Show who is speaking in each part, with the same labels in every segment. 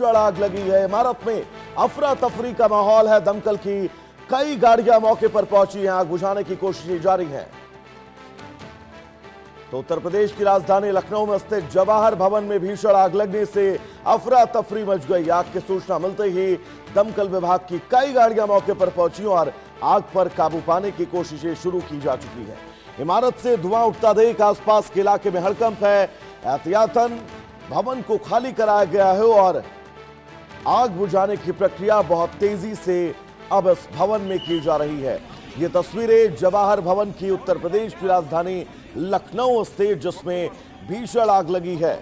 Speaker 1: आग लगी है। इमारत में अफरा तफरी का माहौल है। दमकल की कई गाड़ियां मौके पर पहुंची हैं। आग बुझाने की कोशिशें जारी हैं। तो उत्तर प्रदेश की राजधानी लखनऊ में स्थित जवाहर भवन में भीषण आग लगने से अफरा तफरी मच गई। आग की सूचना मिलते ही दमकल विभाग की कई गाड़ियां मौके पर पहुंची और आग पर काबू पाने की कोशिशें शुरू की जा चुकी है। इमारत से धुआं उठता देख आसपास के इलाके में हड़कंप है। एहतियातन भवन को खाली कराया गया है और आग बुझाने की प्रक्रिया बहुत तेजी से अब इस भवन में की जा रही है। ये तस्वीरें जवाहर भवन की उत्तर प्रदेश की राजधानी लखनऊ स्थित जिसमें भीषण आग लगी है।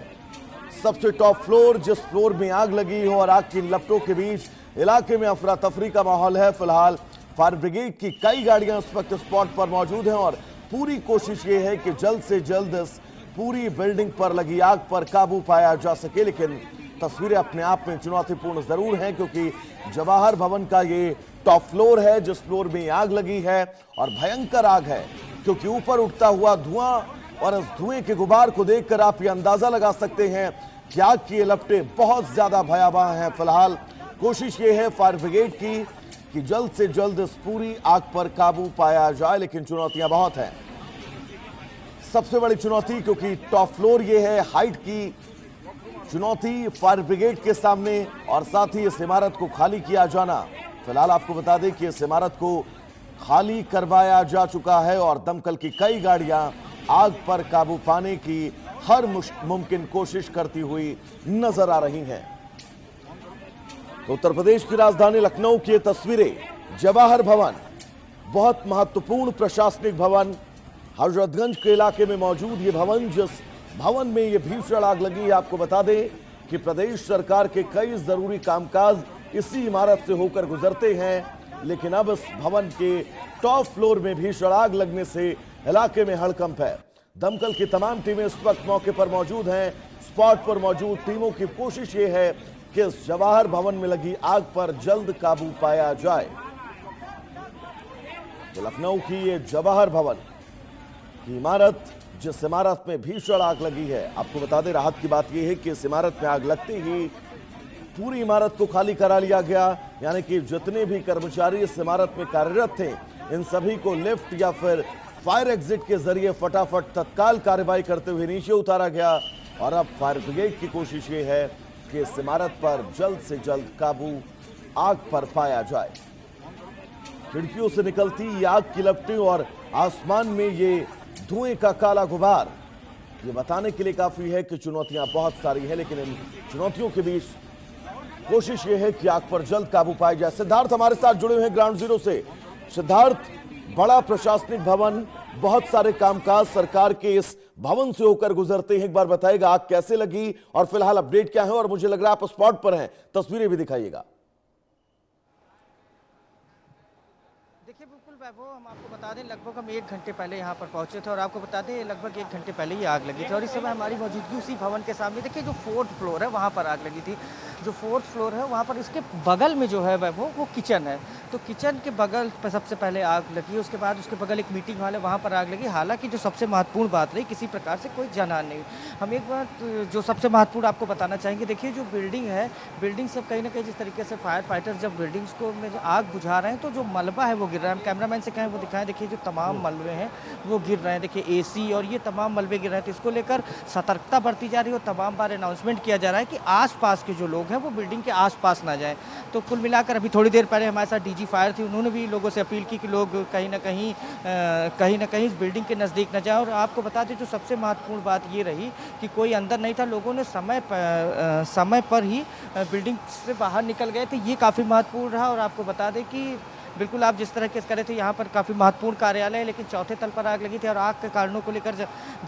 Speaker 1: सबसे टॉप फ्लोर, जिस फ्लोर में आग लगी हो और आग की लपटों के बीच इलाके में अफरा तफरी का माहौल है। फिलहाल फायर ब्रिगेड की कई गाड़ियां इस वक्त स्पॉट पर मौजूद हैं और पूरी कोशिश ये है कि जल्द से जल्द इस पूरी बिल्डिंग पर लगी आग पर काबू पाया जा सके। लेकिन तस्वीरें अपने आप में चुनौतीपूर्ण जरूर हैं क्योंकि जवाहर भवन का ये टॉप फ्लोर है जिस फ्लोर में आग लगी है और भयंकर आग है क्योंकि ऊपर उठता हुआ धुआं और इस धुएं के गुबार को देखकर आप ये अंदाजा लगा सकते हैं कि आग की लपटें बहुत ज्यादा भयावह हैं। फिलहाल कोशिश ये है फायर ब्रिगेड की कि जल्द से जल्द इस पूरी आग पर काबू पाया जाए, लेकिन चुनौतियां बहुत हैं। सबसे बड़ी चुनौती क्योंकि टॉप फ्लोर ये है, हाइट की चुनौती फायर ब्रिगेड के सामने और साथ ही इस इमारत को खाली किया जाना। फिलहाल आपको बता दें कि इस इमारत को खाली करवाया जा चुका है और दमकल की कई गाड़ियां आग पर काबू पाने की हर मुमकिन कोशिश करती हुई नजर आ रही हैं। तो उत्तर प्रदेश की राजधानी लखनऊ की तस्वीरें, जवाहर भवन बहुत महत्वपूर्ण प्रशासनिक भवन, हजरतगंज के इलाके में मौजूद ये भवन, जिस भवन में ये भीषण आग लगी है। आपको बता दें कि प्रदेश सरकार के कई जरूरी कामकाज इसी इमारत से होकर गुजरते हैं, लेकिन अब इस भवन के टॉप फ्लोर में भीषण आग लगने से इलाके में हड़कंप है। दमकल की तमाम टीमें इस वक्त मौके पर मौजूद हैं। स्पॉट पर मौजूद टीमों की कोशिश ये है कि इस जवाहर भवन में लगी आग पर जल्द काबू पाया जाए। तो लखनऊ की ये जवाहर भवन की इमारत, जिस इमारत में भीषण आग लगी है, आपको बता दें राहत की बात यह है कि इस इमारत में आग लगते ही पूरी इमारत को खाली करा लिया गया। यानी कि जितने भी कर्मचारी इस इमारत में कार्यरत थे इन सभी को लिफ्ट या फिर फायर एग्जिट के जरिए फटाफट तत्काल कार्रवाई करते हुए नीचे उतारा गया और अब फायर ब्रिगेड की कोशिश ये है कि इस इमारत पर जल्द से जल्द काबू आग पर पाया जाए। खिड़कियों से निकलती आग की लपटें और आसमान में ये धुएं का काला गुबार ये बताने के लिए काफी है कि चुनौतियां बहुत सारी है, लेकिन इन चुनौतियों के बीच कोशिश ये है कि आग पर जल्द काबू पाया जाए। सिद्धार्थ हमारे साथ जुड़े हुए हैं ग्राउंड जीरो से। सिद्धार्थ, बड़ा प्रशासनिक भवन, बहुत सारे कामकाज सरकार के इस भवन से होकर गुजरते हैं। एक बार बताइएगा आग कैसे लगी और फिलहाल अपडेट क्या है, और मुझे लग रहा है आप स्पॉट पर हैं, तस्वीरें भी दिखाइएगा।
Speaker 2: देखिए बिल्कुल वैभव, हम आपको बता दें लगभग हम 1 घंटे पहले यहाँ पर पहुँचे थे और आपको बता दें लगभग 1 घंटे पहले ही आग लगी थी और इस समय हमारी मौजूदगी उसी भवन के सामने। देखिए जो 4th फ्लोर है वहाँ पर आग लगी थी। जो 4th फ्लोर है वहाँ पर इसके बगल में जो है वैभव वो किचन है, तो किचन के बगल पर सबसे पहले आग लगी। उसके बाद उसके बगल एक मीटिंग हॉल है, वहाँ पर आग लगी। हालांकि जो सबसे महत्वपूर्ण बात रही, किसी प्रकार से कोई जानहानि नहीं। हम एक बात जो सबसे महत्वपूर्ण आपको बताना चाहेंगे, देखिए जो बिल्डिंग है, बिल्डिंग सब कहीं ना कहीं जिस तरीके से फायर फाइटर जब बिल्डिंग्स को में आग बुझा रहे हैं तो जो मलबा है वो गिर रहा है। हम कैमरामैन से कहें वो दिखाएं, देखिए जो तमाम मलबे हैं वो गिर रहे हैं। देखिए एसी और ये तमाम मलबे गिर रहे हैं, तो इसको लेकर सतर्कता बरती जा रही है और तमाम बार अनाउंसमेंट किया जा रहा है कि आसपास के जो लोग हैं वो बिल्डिंग के आसपास ना जाएं। तो कुल मिलाकर अभी थोड़ी देर पहले हमारे साथ डीजी फायर थी, उन्होंने भी लोगों से अपील की कि लोग कहीं ना कहीं इस बिल्डिंग के नज़दीक न जाएं। और आपको बता दें जो सबसे महत्वपूर्ण बात ये रही कि कोई अंदर नहीं था, लोगों ने समय पर ही बिल्डिंग से बाहर निकल गए थे, ये काफ़ी महत्वपूर्ण रहा। और आपको बता दें कि बिल्कुल आप जिस तरह के करे थे, यहाँ पर काफ़ी महत्वपूर्ण कार्यालय है, लेकिन 4थे तल पर आग लगी थी और आग के कारणों को लेकर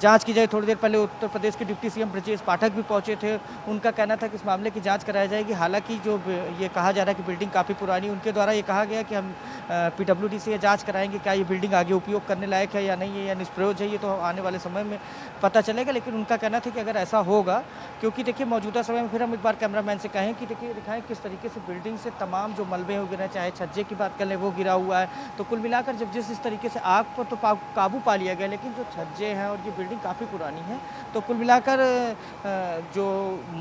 Speaker 2: जांच की जाए। थोड़ी देर पहले उत्तर प्रदेश के डिप्टी सीएम ब्रजेश पाठक भी पहुंचे थे, उनका कहना था कि इस मामले की जांच कराई जाएगी। हालांकि जो ये कहा जा रहा है कि बिल्डिंग काफ़ी पुरानी, उनके द्वारा ये कहा गया कि हम पीडब्ल्यूडी से ये जांच कराएंगे क्या ये बिल्डिंग आगे उपयोग करने लायक है या नहीं है या निष्प्रयोज है, ये तो आने वाले समय में पता चलेगा। लेकिन उनका कहना था कि अगर ऐसा होगा, क्योंकि देखिए मौजूदा समय में फिर हम एक बार कैमरामैन से कहें कि देखिए दिखाएं किस तरीके से बिल्डिंग से तमाम जो मलबे हो गिरे, चाहे छज्जे की बात कर लें वो गिरा हुआ है। तो कुल मिलाकर जब जिस तरीके से आग पर तो काबू पा लिया गया, लेकिन जो छज्जे हैं और ये बिल्डिंग काफ़ी पुरानी है, तो कुल मिलाकर जो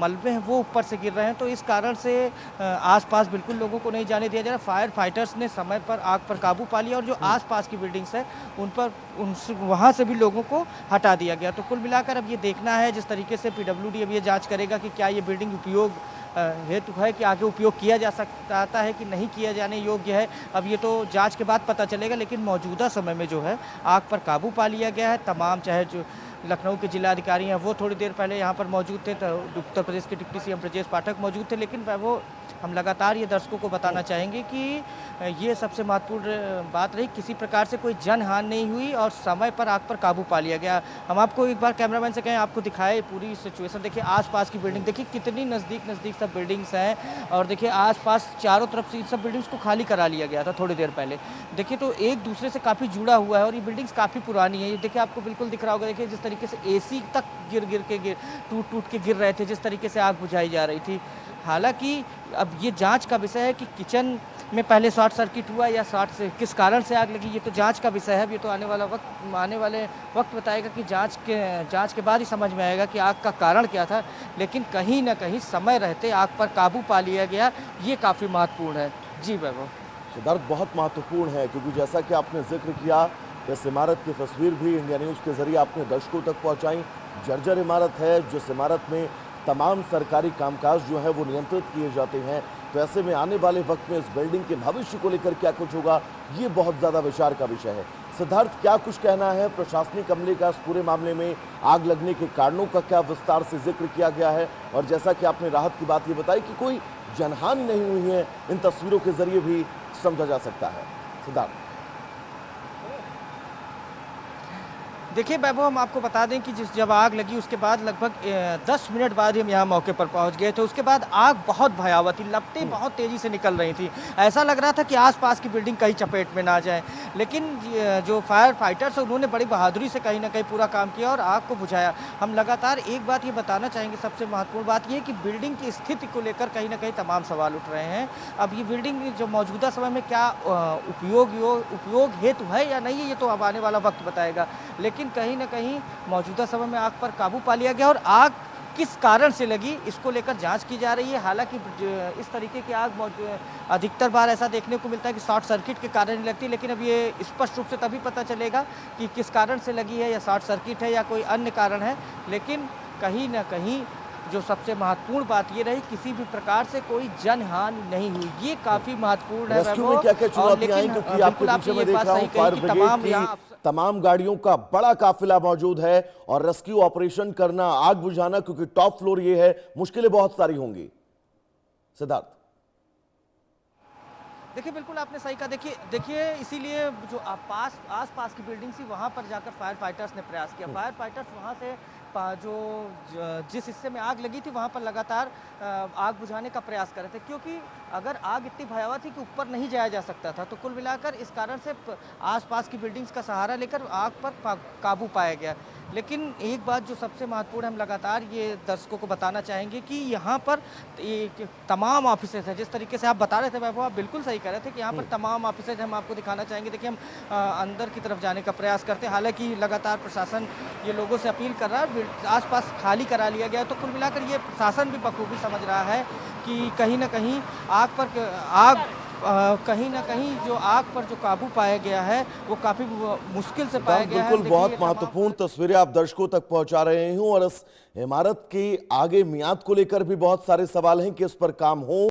Speaker 2: मलबे हैं वो ऊपर से गिर रहे हैं। तो इस कारण से आसपास बिल्कुल लोगों को नहीं जाने दिया जा रहा। फायर फाइटर्स ने समय पर आग पर काबू पा लिया और जो आसपास की बिल्डिंग्स है उनसे वहाँ से भी लोगों को हटा दिया गया। तो कुल मिलाकर अब ये देखना है जिस तरीके से पीडब्ल्यूडी अब ये जांच करेगा कि क्या ये बिल्डिंग उपयोग हेतु है कि आगे उपयोग किया जा सकता है कि नहीं किया जाने योग्य है। अब ये तो जांच के बाद पता चलेगा, लेकिन मौजूदा समय में जो है आग पर काबू पा लिया गया है। तमाम चाहे जो लखनऊ के जिलाधिकारी हैं वो थोड़ी देर पहले यहाँ पर मौजूद थे, तो उत्तर प्रदेश के डिप्टी सीएम ब्रजेश पाठक मौजूद थे, लेकिन वो हम लगातार ये दर्शकों को बताना चाहेंगे कि ये सबसे महत्वपूर्ण बात रही, किसी प्रकार से कोई जनहानि नहीं हुई और समय पर आग पर काबू पा लिया गया। हम आपको एक बार कैमरामैन से कहें आपको दिखाए पूरी सिचुएशन। देखिए आसपास की बिल्डिंग देखिए कितनी नज़दीक सब बिल्डिंग्स हैं और देखिए आसपास चारों तरफ से सब बिल्डिंग्स को खाली करा लिया गया था थोड़ी देर पहले। देखिए तो एक दूसरे से काफ़ी जुड़ा हुआ है और ये बिल्डिंग्स काफ़ी पुरानी है। ये देखिए आपको बिल्कुल दिख रहा होगा, देखिए जिस तरीके से एसी तक टूट के गिर रहे थे, जिस तरीके से आग बुझाई जा रही थी। हालांकि अब ये जांच का विषय है कि किचन में पहले शॉर्ट सर्किट हुआ या किस कारण से आग लगी, ये तो जांच का विषय है। अब ये तो आने वाले वक्त बताएगा कि जांच के बाद ही समझ में आएगा कि आग का कारण क्या था। लेकिन कहीं ना कहीं समय रहते आग पर काबू पा लिया गया, ये काफ़ी महत्वपूर्ण है। जी वैभव।
Speaker 1: सिद्धार्थ, बहुत महत्वपूर्ण है क्योंकि जैसा कि आपने जिक्र किया, इस इमारत की तस्वीर भी इंडिया न्यूज़ के जरिए आपने दर्शकों तक पहुंचाई। जर्जर इमारत है, जिस इमारत में तमाम सरकारी कामकाज जो है वो नियंत्रित किए जाते हैं। तो ऐसे में आने वाले वक्त में इस बिल्डिंग के भविष्य को लेकर क्या कुछ होगा, ये बहुत ज़्यादा विचार का विषय है। सिद्धार्थ, क्या कुछ कहना है प्रशासनिक अमले का इस पूरे मामले में? आग लगने के कारणों का क्या विस्तार से जिक्र किया गया है? और जैसा कि आपने राहत की बात ये बताई कि कोई जनहानि नहीं हुई है, इन तस्वीरों के जरिए भी समझा जा सकता है। सिद्धार्थ,
Speaker 2: देखिए वैभव, हम आपको बता दें कि जब आग लगी उसके बाद लगभग 10 मिनट बाद ही हम यहाँ मौके पर पहुँच गए थे। उसके बाद आग बहुत भयावह थी, लपटें बहुत तेज़ी से निकल रही थी। ऐसा लग रहा था कि आसपास की बिल्डिंग कहीं चपेट में ना जाए। लेकिन जो फायर फाइटर्स हैं उन्होंने बड़ी बहादुरी से कहीं ना कहीं पूरा काम किया और आग को बुझाया। हम लगातार एक बात ये बताना चाहेंगे, सबसे महत्वपूर्ण बात ये है कि बिल्डिंग की स्थिति को लेकर कहीं ना कहीं तमाम सवाल उठ रहे हैं। अब ये बिल्डिंग जो मौजूदा समय में क्या उपयोग हेतु है या नहीं है, ये तो अब आने वाला वक्त बताएगा। लेकिन कहीं ना कहीं मौजूदा समय में आग पर काबू पा लिया गया और आग किस कारण से लगी इसको लेकर जांच की जा रही है। हालांकि इस तरीके की आग अधिकतर बार ऐसा देखने को मिलता है कि शॉर्ट सर्किट के कारण ही लगती है, लेकिन अब ये स्पष्ट रूप से तभी पता चलेगा कि किस कारण से लगी है, या शॉर्ट सर्किट है या कोई अन्य कारण है। लेकिन कहीं ना कहीं जो सबसे महत्वपूर्ण बात ये रही, किसी भी प्रकार से कोई जनहानि नहीं हुई, ये काफी महत्वपूर्ण है।
Speaker 1: रेस्क्यू में क्या-क्या चुनौतियां आई, क्योंकि आपके पीछे मैं देख रहा हूं फायर ब्रिगेड की तमाम गाड़ियों का बड़ा काफिला मौजूद है और रेस्क्यू ऑपरेशन करना, आग बुझाना, क्योंकि टॉप फ्लोर ये है, मुश्किलें बहुत सारी होंगी। सिद्धार्थ,
Speaker 2: देखिए बिल्कुल आपने सही कहा। देखिए इसीलिए जो आस-पास की बिल्डिंग थी वहाँ पर जाकर फायर फाइटर्स ने प्रयास किया। फायर फाइटर्स वहाँ से जिस हिस्से में आग लगी थी वहाँ पर लगातार आग बुझाने का प्रयास कर रहे थे, क्योंकि अगर आग इतनी भयावह थी कि ऊपर नहीं जाया जा सकता था। तो कुल मिलाकर इस कारण से आसपास की बिल्डिंग्स का सहारा लेकर आग पर काबू पाया गया। लेकिन एक बात जो सबसे महत्वपूर्ण हम लगातार ये दर्शकों को बताना चाहेंगे कि यहाँ पर तमाम ऑफिसेज हैं। जिस तरीके से आप बता रहे थे वैभव, आप बिल्कुल सही कह रहे थे कि यहाँ पर तमाम ऑफिसेज हम आपको दिखाना चाहेंगे। देखिए हम अंदर की तरफ जाने का प्रयास करते हैं। हालांकि लगातार प्रशासन ये लोगों से अपील कर रहा है, आसपास खाली करा लिया गया। तो कुल मिलाकर ये प्रशासन भी बखूबी समझ रहा है कि कहीं ना कहीं कहीं ना कहीं जो आग पर जो काबू पाया गया है वो काफी मुश्किल से पाया गया है।
Speaker 1: बिल्कुल, बहुत महत्वपूर्ण तस्वीरें आप दर्शकों तक पहुंचा रहे हैं और इस इमारत की आगे मियाद को लेकर भी बहुत सारे सवाल हैं कि इस पर काम हो।